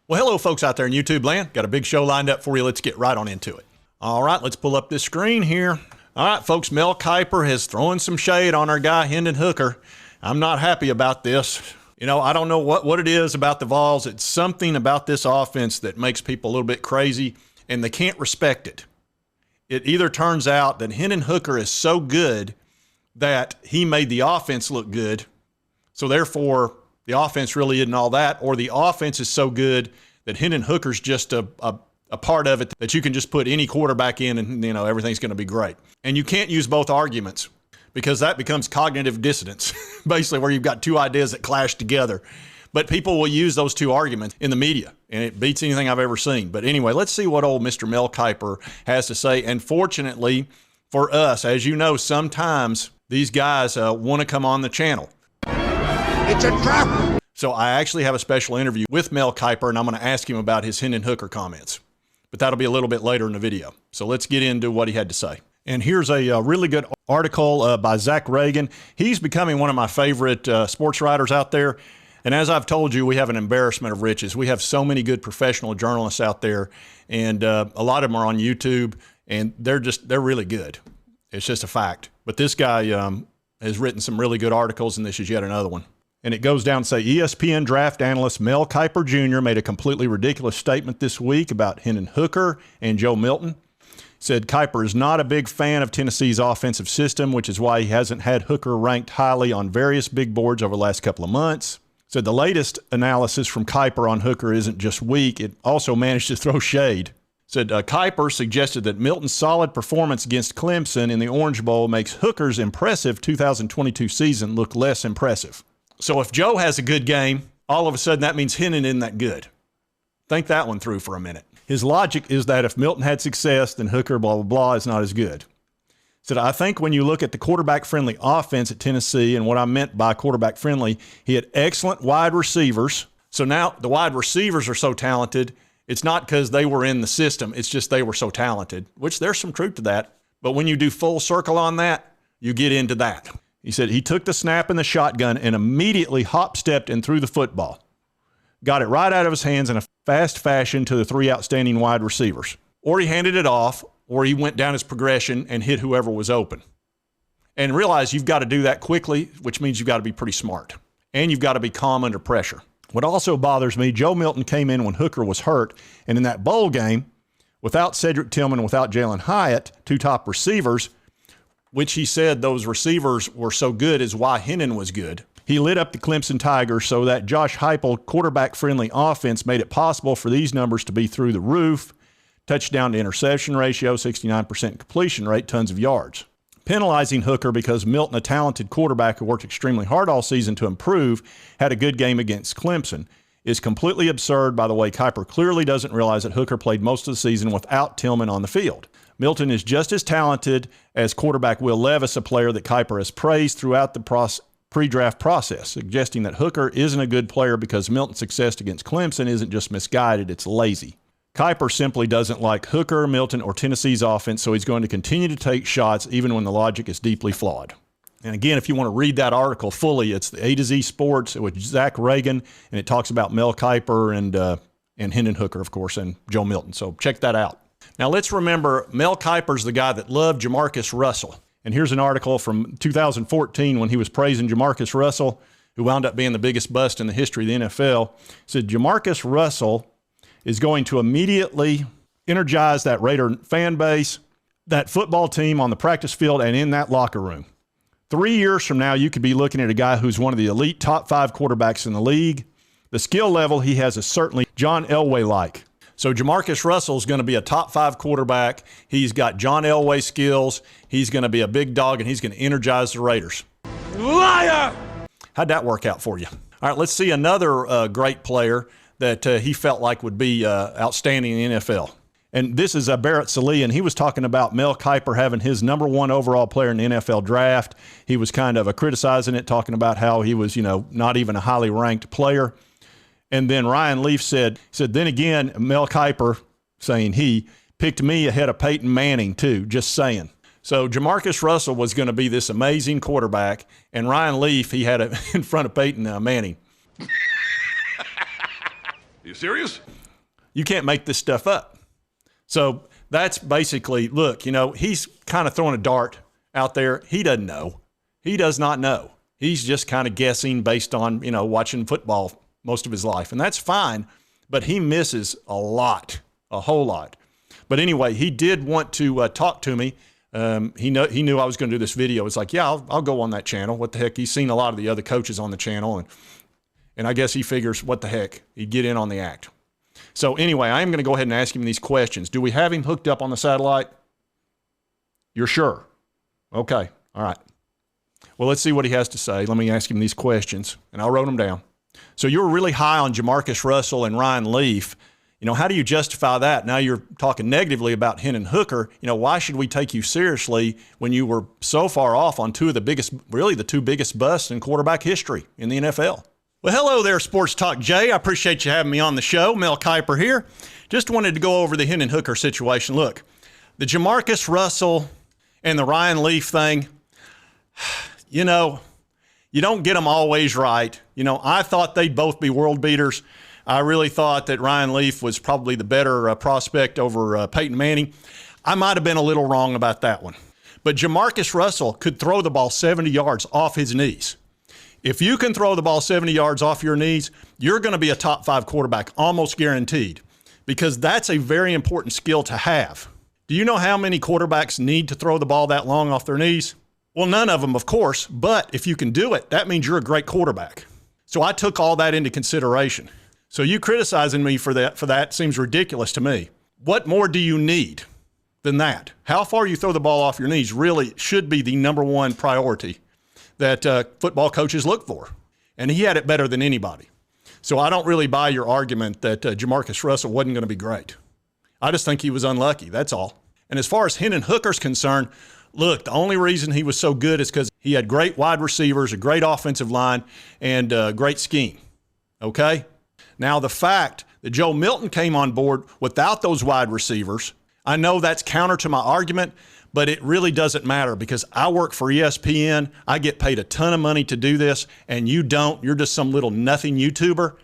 Well, hello, folks out there in YouTube land. Got a big show lined up for you. Let's get right on into it. All right, let's pull up this screen here. All right, folks, Mel Kiper has thrown some shade on our guy, Hendon Hooker. I'm not happy about this. You know, I don't know what it is about the Vols. It's something about this offense that makes people a little bit crazy, and they can't respect it. It either turns out that Hendon Hooker is so good that he made the offense look good, so therefore the offense really isn't all that, or the offense is so good that Hendon Hooker's just a part of it that you can just put any quarterback in and, you know, everything's going to be great. And you can't use both arguments because that becomes cognitive dissonance, basically where you've got two ideas that clash together. But people will use those two arguments in the media, and it beats anything I've ever seen. But anyway, let's see what old Mr. Mel Kiper has to say. And fortunately for us, as you know, sometimes these guys want to come on the channel. It's a trap! So I actually have a special interview with Mel Kiper, and I'm going to ask him about his Hendon Hooker comments. But that'll be a little bit later in the video. So let's get into what he had to say. And here's a really good article by Zach Reagan. He's becoming one of my favorite sports writers out there. And as I've told you, we have an embarrassment of riches. We have so many good professional journalists out there, and a lot of them are on YouTube, and they're really good. It's just a fact. But this guy has written some really good articles, and this is yet another one. And it goes down to say, ESPN draft analyst Mel Kiper Jr. made a completely ridiculous statement this week about Hendon Hooker and Joe Milton. Said Kiper is not a big fan of Tennessee's offensive system, which is why he hasn't had Hooker ranked highly on various big boards over the last couple of months. Said the latest analysis from Kiper on Hooker isn't just weak, it also managed to throw shade. Said Kiper suggested that Milton's solid performance against Clemson in the Orange Bowl makes Hooker's impressive 2022 season look less impressive. So if Joe has a good game, all of a sudden that means Hendon isn't that good. Think that one through for a minute. His logic is that if Milton had success, then Hooker, blah, blah, blah, is not as good. Said, I think when you look at the quarterback-friendly offense at Tennessee, and what I meant by quarterback-friendly, he had excellent wide receivers. So now the wide receivers are so talented, it's not because they were in the system, it's just they were so talented, which there's some truth to that. But when you do full circle on that, you get into that. He said he took the snap in the shotgun and immediately hop-stepped and threw the football. Got it right out of his hands in a fast fashion to the three outstanding wide receivers. Or he handed it off, or he went down his progression and hit whoever was open. And realize you've got to do that quickly, which means you've got to be pretty smart. And you've got to be calm under pressure. What also bothers me, Joe Milton came in when Hooker was hurt, and in that bowl game, without Cedric Tillman, without Jalen Hyatt, two top receivers, which he said those receivers were so good is why Hendon was good. He lit up the Clemson Tigers, so that Josh Heupel quarterback-friendly offense made it possible for these numbers to be through the roof. Touchdown to interception ratio, 69% completion rate, tons of yards. Penalizing Hooker because Milton, a talented quarterback who worked extremely hard all season to improve, had a good game against Clemson, is completely absurd. By the way, Kiper clearly doesn't realize that Hooker played most of the season without Tillman on the field. Milton is just as talented as quarterback Will Levis, a player that Kiper has praised throughout the pre-draft process, suggesting that Hooker isn't a good player because Milton's success against Clemson isn't just misguided, it's lazy. Kiper simply doesn't like Hooker, Milton, or Tennessee's offense, so he's going to continue to take shots even when the logic is deeply flawed. And again, if you want to read that article fully, it's the A to Z Sports with Zach Reagan, and it talks about Mel Kiper and Hendon Hooker, of course, and Joe Milton. So check that out. Now let's remember, Mel Kiper's the guy that loved Jamarcus Russell. And here's an article from 2014 when he was praising Jamarcus Russell, who wound up being the biggest bust in the history of the NFL. He said, Jamarcus Russell is going to immediately energize that Raider fan base, that football team on the practice field, and in that locker room. 3 years from now, you could be looking at a guy who's one of the elite top 5 quarterbacks in the league. The skill level he has is certainly John Elway-like. So Jamarcus Russell's going to be a top 5 quarterback. He's got John Elway skills. He's going to be a big dog, and he's going to energize the Raiders. Liar! How'd that work out for you? All right, let's see another great player that he felt like would be outstanding in the NFL. And this is Barrett Sallee, and he was talking about Mel Kiper having his -- overall player in the NFL draft. He was kind of criticizing it, talking about how he was, not even a highly ranked player. And then Ryan Leaf said, then again, Mel Kiper, saying he, picked me ahead of Peyton Manning too, just saying. So Jamarcus Russell was going to be this amazing quarterback, and Ryan Leaf, he had it in front of Peyton Manning. You serious? You can't make this stuff up. So that's basically, look, he's kind of throwing a dart out there. He doesn't know. He does not know. He's just kind of guessing based on, watching football most of his life. And that's fine, but he misses a lot, a whole lot. But anyway, he did want to talk to me. He knew I was going to do this video. It's like, yeah, I'll go on that channel. What the heck? He's seen a lot of the other coaches on the channel, and I guess he figures, what the heck? He'd get in on the act. So anyway, I am going to go ahead and ask him these questions. Do we have him hooked up on the satellite? You're sure? Okay. All right. Well, let's see what he has to say. Let me ask him these questions, and I wrote them down. So you were really high on Jamarcus Russell and Ryan Leaf. How do you justify that? Now you're talking negatively about Hendon Hooker. Why should we take you seriously when you were so far off on two of the biggest, really the two biggest busts in quarterback history in the NFL? Well, hello there, Sports Talk Jay. I appreciate you having me on the show. Mel Kiper here. Just wanted to go over the Hendon Hooker situation. Look, the Jamarcus Russell and the Ryan Leaf thing, you don't get them always right. I thought they'd both be world beaters. I really thought that Ryan Leaf was probably the better prospect over Peyton Manning. I might have been a little wrong about that one. But Jamarcus Russell could throw the ball 70 yards off his knees. If you can throw the ball 70 yards off your knees, you're going to be a top 5 quarterback, almost guaranteed, because that's a very important skill to have. Do you know how many quarterbacks need to throw the ball that long off their knees? Well, none of them, of course, but if you can do it, that means you're a great quarterback. So I took all that into consideration. So you criticizing me for that seems ridiculous to me. What more do you need than that? How far you throw the ball off your knees really should be the number one priority that football coaches look for. And he had it better than anybody. So I don't really buy your argument that Jamarcus Russell wasn't going to be great. I just think he was unlucky, that's all. And as far as Hendon Hooker's concerned, look, the only reason he was so good is because he had great wide receivers, a great offensive line, and a great scheme. Okay? Now, the fact that Joe Milton came on board without those wide receivers, I know that's counter to my argument, but it really doesn't matter because I work for ESPN. I get paid a ton of money to do this, and you don't. You're just some little nothing YouTuber.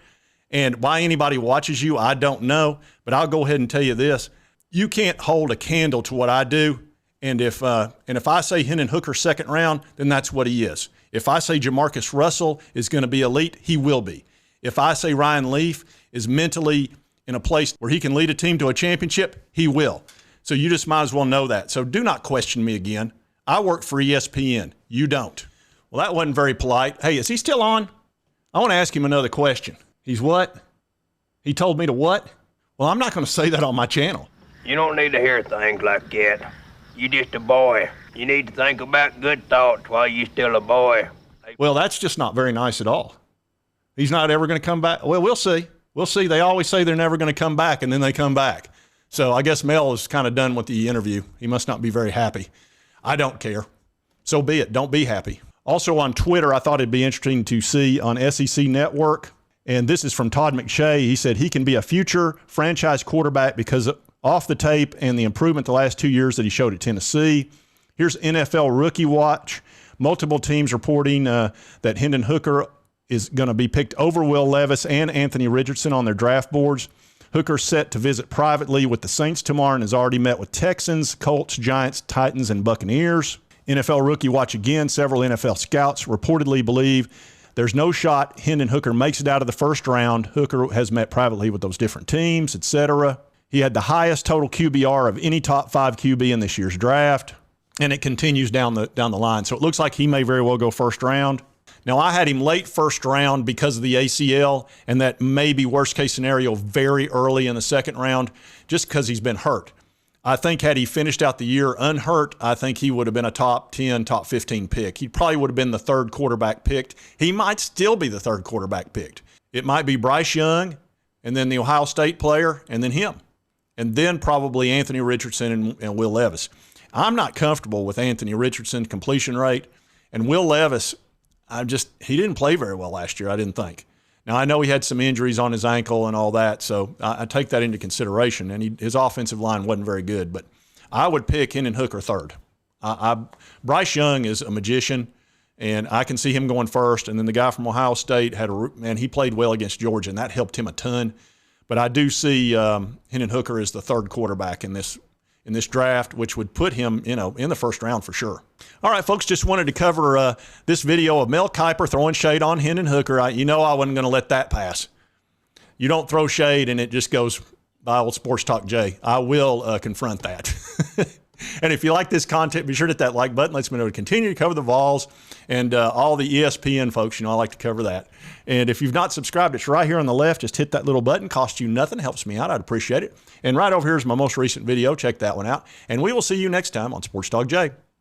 And why anybody watches you, I don't know. But I'll go ahead and tell you this. You can't hold a candle to what I do. And if I say Hendon Hooker second round, then that's what he is. If I say Jamarcus Russell is going to be elite, he will be. If I say Ryan Leaf is mentally in a place where he can lead a team to a championship, he will. So you just might as well know that. So do not question me again. I work for ESPN. You don't. Well, that wasn't very polite. Hey, is he still on? I want to ask him another question. He's what? He told me to what? Well, I'm not going to say that on my channel. You don't need to hear things like that. You just a boy. You need to think about good thoughts while you still a boy. Well, that's just not very nice at all. He's not ever going to come back. Well, we'll see. We'll see. They always say they're never going to come back, and then they come back. So I guess Mel is kind of done with the interview. He must not be very happy. I don't care. So be it. Don't be happy. Also on Twitter, I thought it'd be interesting to see on SEC Network, and this is from Todd McShay. He said he can be a future franchise quarterback because off the tape and the improvement the last 2 years that he showed at Tennessee. Here's NFL Rookie Watch. Multiple teams reporting that Hendon Hooker is going to be picked over Will Levis and Anthony Richardson on their draft boards. Hooker's set to visit privately with the Saints tomorrow and has already met with Texans, Colts, Giants, Titans, and Buccaneers. NFL Rookie Watch again. Several NFL scouts reportedly believe there's no shot Hendon Hooker makes it out of the first round. Hooker has met privately with those different teams, etc. He had the highest total QBR of any top 5 QB in this year's draft, and it continues down the line. So it looks like he may very well go first round. Now, I had him late first round because of the ACL and that maybe worst-case scenario very early in the second round just because he's been hurt. I think had he finished out the year unhurt, I think he would have been a top 10, top 15 pick. He probably would have been the third quarterback picked. He might still be the third quarterback picked. It might be Bryce Young and then the Ohio State player and then him. And then probably Anthony Richardson and Will Levis. I'm not comfortable with Anthony Richardson's completion rate. And Will Levis, he didn't play very well last year, I didn't think. Now, I know he had some injuries on his ankle and all that, so I take that into consideration. And his offensive line wasn't very good, but I would pick Hendon Hooker third. Bryce Young is a magician, and I can see him going first. And then the guy from Ohio State he played well against Georgia, and that helped him a ton. But I do see Hendon Hooker as the third quarterback in this draft, which would put him, in the first round for sure. All right, folks, just wanted to cover this video of Mel Kiper throwing shade on Hendon Hooker. I wasn't going to let that pass. You don't throw shade and it just goes by old Sports Talk Jay. I will confront that. And if you like this content, be sure to hit that like button. Lets me know to continue to cover the Vols and all the ESPN folks. I like to cover that. And if you've not subscribed, it's right here on the left. Just hit that little button. Costs you nothing. Helps me out. I'd appreciate it. And right over here is my most recent video. Check that one out. And we will see you next time on Sports Talk Jay.